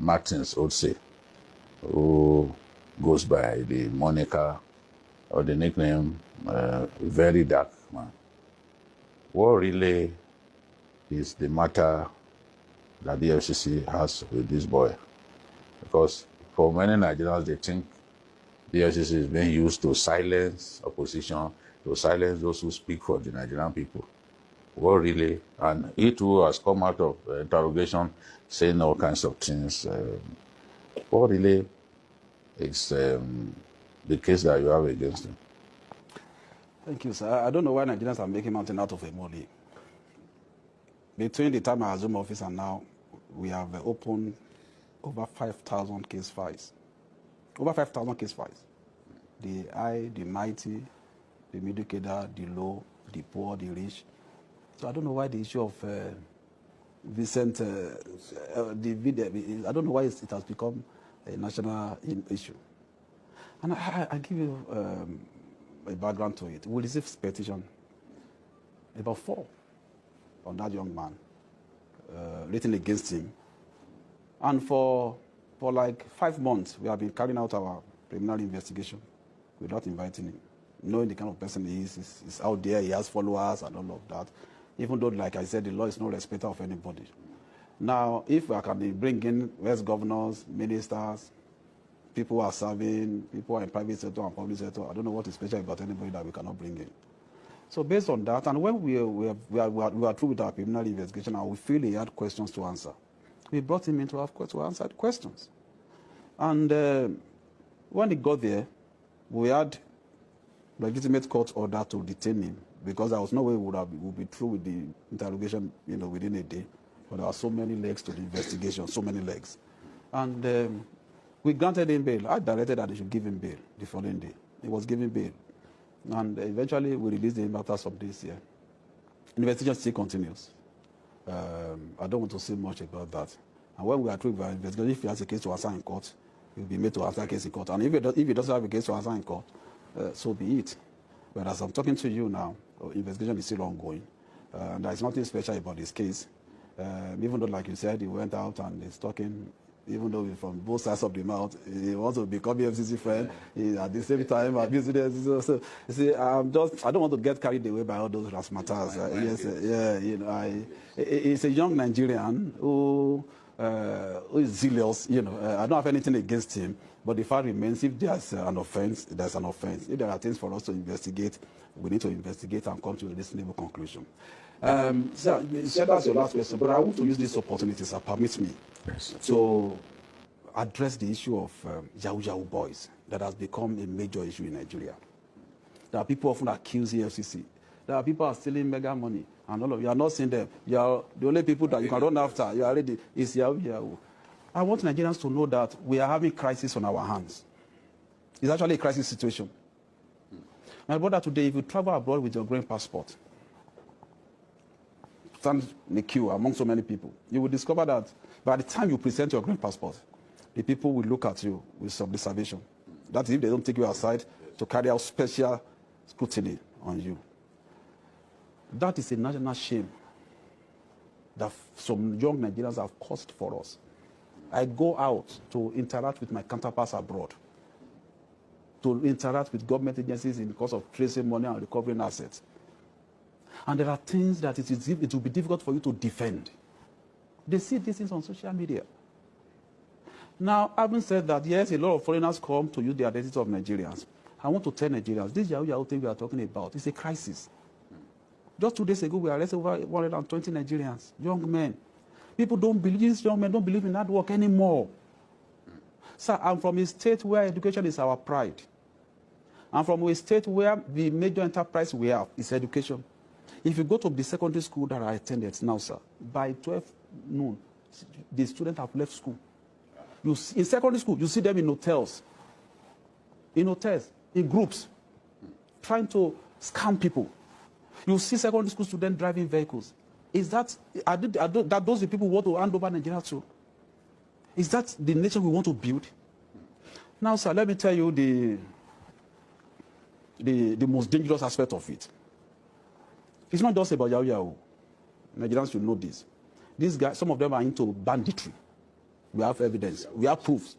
Martins Otse, who goes by the moniker or the nickname Very Dark Man. What really is the matter that the EFcc has with this boy? Because for many Nigerians, they think the EFcc is being used to silence opposition, to silence those who speak for the Nigerian people. What really, and he too has come out of interrogation saying all kinds of things. What really is the case that you have against him? Thank you, sir. I don't know why Nigerians are making mountain out of a molehill. Between the time I assumed office and now, we have opened over 5,000 case files. Over 5,000 case files. The high, the mighty, the middle cadre, the low, the poor, the rich. So I don't know why the issue of Vincent, the VDM, I don't know why it has become a national issue. And I give you a background to it. We received petition, about 4, on that young man, written against him. And for like 5 months, we have been carrying out our preliminary investigation without inviting him, knowing the kind of person he is. He's out there, he has followers and all of that. Even though, like I said, the law is no respecter of anybody. Now, if we can bring in West governors, ministers, people who are serving, people who are in private sector and public sector, I don't know what is special about anybody that we cannot bring in. So based on that, and when we are through with our preliminary investigation and we feel he had questions to answer, we brought him in to answer the questions. And when he got there, we had legitimate court order to detain him, because there was no way we would be through with the interrogation, within a day. But there are so many legs to the investigation, so many legs. And we granted him bail. I directed that they should give him bail the following day. He was given bail. And eventually we released him after some days here. Investigation still continues. I don't want to say much about that. And when we are through with our investigation, if he has a case to answer in court, he will be made to answer a case in court. And if he doesn't have a case to answer in court, so be it. But as I'm talking to you now, investigation is still ongoing. There is nothing special about this case. Even though, like you said, he went out and he's talking, even though he's from both sides of the mouth, he wants to become an EFcc friend. He, at the same time, abusing the EFcC. So, you see, I don't want to get carried away by all those razzmatazz. He's a young Nigerian who is zealous. I don't have anything against him. But the fact remains, if there's an offense, there's an offense. If there are things for us to investigate, we need to investigate and come to a reasonable conclusion. So that's your last question, but I want to use this opportunity, sir, permit me, to address the issue of Yahoo boys that has become a major issue in Nigeria. There are people often accuse the EFcC. There are people who are stealing mega money, and all of you are not seeing them. You are the only people that you can run after. You are ready. It's Yahoo. I want Nigerians to know that we are having crisis on our hands. It's actually a crisis situation. My brother, today, if you travel abroad with your green passport, stand in a queue among so many people, you will discover that by the time you present your green passport, the people will look at you with some reservation. That is if they don't take you outside to carry out special scrutiny on you. That is a national shame that some young Nigerians have caused for us. I go out to interact with my counterparts abroad, to interact with government agencies in the course of tracing money and recovering assets. And there are things that it will be difficult for you to defend. They see these things on social media. Now, having said that, yes, a lot of foreigners come to use the identity of Nigerians. I want to tell Nigerians, this Yahoo thing we are talking about is a crisis. Just 2 days ago, we arrested over 120 Nigerians, young men. People don't believe, these young men don't believe in hard work anymore. Sir, I'm from a state where education is our pride. I'm from a state where the major enterprise we have is education. If you go to the secondary school that I attended now, sir, by 12 noon, the students have left school. In secondary school, you see them in hotels, in groups, trying to scam people. You see secondary school students driving vehicles. Is that, are those the people who want to hand over Nigeria to? Is that the nation we want to build? Now, sir, let me tell you the most dangerous aspect of it. It's not just about Yahoo. Nigerians should know this. These guys, some of them are into banditry. We have evidence. We have proofs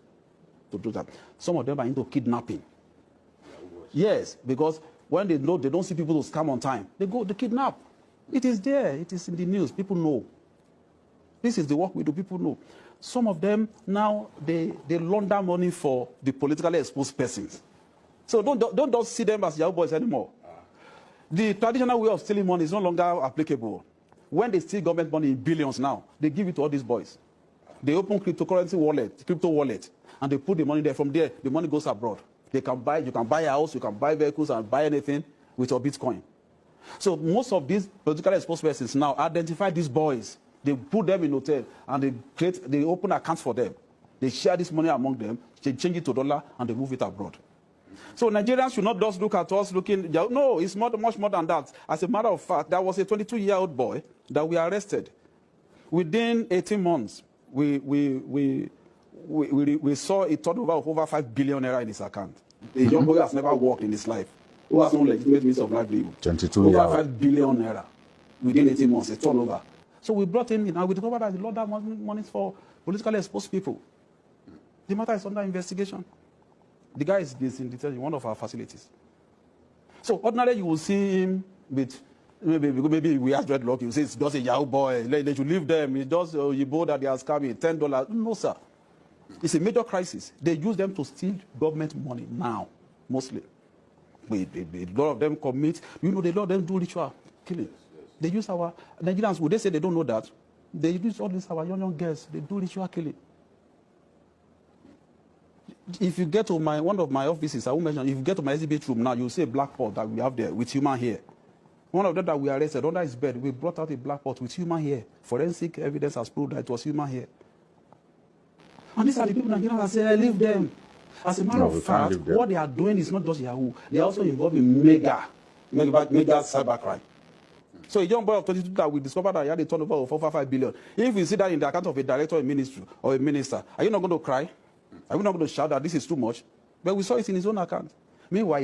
to do that. Some of them are into kidnapping. Yes, because when they know they don't see people to scam on time, they kidnap. It is there. It is in the news. People know. This is the work we do. People know. Some of them now, they launder money for the politically exposed persons. So don't just see them as Yahoo boys anymore. The traditional way of stealing money is no longer applicable. When they steal government money in billions now, they give it to all these boys. They open cryptocurrency wallet, crypto wallet, and they put the money there. From there, the money goes abroad. You can buy a house, you can buy vehicles and buy anything with your Bitcoin. So most of these politically exposed persons now identify these boys. They put them in hotel and they open accounts for them. They share this money among them, they change it to dollar, and they move it abroad. So Nigerians should not just look at us looking, no, it's much more than that. As a matter of fact, there was a 22-year-old boy that we arrested. Within 18 months, we saw a turnover of over 5 billion naira in his account. A young boy has never worked in his life, who has no legitimate means of livelihood. 22 over years. 5 billion naira within 18 months, a turnover. So we brought him in, and we discovered that he laundered money for politically exposed people. The matter is under investigation. The guy is in detention in one of our facilities. So ordinarily, you will see him with maybe we have dreadlock. You say it's just a Yahoo boy. They should leave them. It's just you both that they are scamming $10. No, sir. It's a major crisis. They use them to steal government money now, mostly. A lot of them commit. A lot of them do ritual killing. They use our Nigerians. Would they say they don't know that? They use all these our young girls. They do ritual killing. If you get to one of my offices, I will mention, if you get to my exhibit room now, you'll see a black pot that we have there with human hair. One of them that we arrested under his bed, we brought out a black pot with human hair. Forensic evidence has proved that it was human hair. And these are the people Nigerians that say, leave them. As a matter of fact, what they are doing is not just Yahoo. They are also involved in mega cybercrime. So a young boy of 22 that we discovered that he had a turnover of over 5 billion. If you see that in the account of a director, a ministry, or a minister, are you not going to cry? Are we not going to shout that this is too much? But we saw it in his own account. Meanwhile,